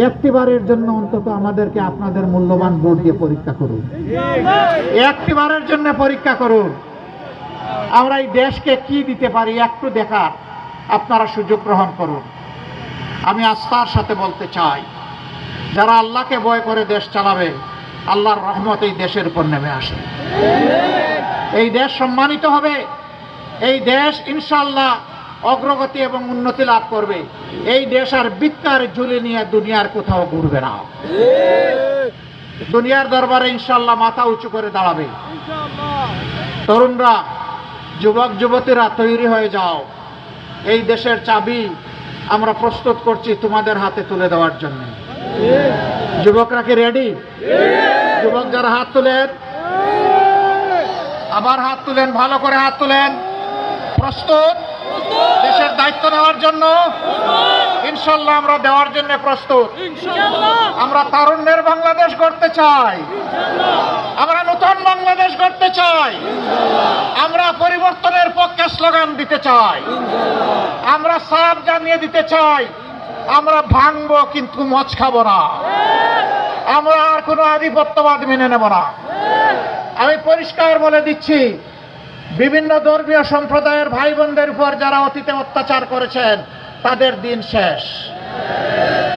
একটিবারের জন্য অন্তত আমাদেরকে আপনাদের মূল্যবান ভোট দিয়ে পরীক্ষা করুন, একটিবারের জন্য পরীক্ষা করুন। আমরা এই দেশকে কি দিতে পারি একটু দেখার আপনারা সুযোগ গ্রহণ করুন। আমি আস্থার সাথে বলতে চাই, যারা আল্লাহকে ভয় করে দেশ চালাবে, আল্লাহর রহমত এই দেশের উপর নেমে আসে। এই দেশ সম্মানিত হবে, এই দেশ ইনশাআল্লাহ অগ্রগতি এবং উন্নতি লাভ করবে। এই দেশ আর বিত্তার ঝুলি নিয়ে দুনিয়ার কোথাও ঘুরবে না, দুনিয়ার দরবারে ইনশাআল্লাহ মাথা উঁচু করে দাঁড়াবে। তরুণরা, যুবক যুবতীরা তৈরি হয়ে যাও। এই দেশের চাবি আমরা প্রস্তুত করছি তোমাদের হাতে তুলে দেওয়ার জন্য। যুবকরা কি রেডি? যুবক যারা হাত তুলেন, আবার হাত তুলেন, ভালো করে হাত তুলেন। প্রস্তুত দেশের দায়িত্ব নেওয়ার জন্য? ইনশাআল্লাহ আমরা দেওয়ার জন্য প্রস্তুত। আমরা তারুণ্যের বাংলাদেশ গড়তে চাই, আমরা নতুন বাংলাদেশ গড়তে চাই, আমরা পরিবর্তনের পক্ষে স্লোগান দিতে চাই, আমরা সাফ জানিয়ে দিতে চাই, আমরা ভাঙবো কিন্তু মদ খাবো না, আমরা আর কোনো আধিপত্যবাদ মেনে নেব না। আমি পরিষ্কার বলে দিচ্ছি, বিভিন্ন ধর্মীয় সম্প্রদায়ের ভাই বোনদের উপর যারা অতীতে অত্যাচার করেছেন তাদের দিন শেষ।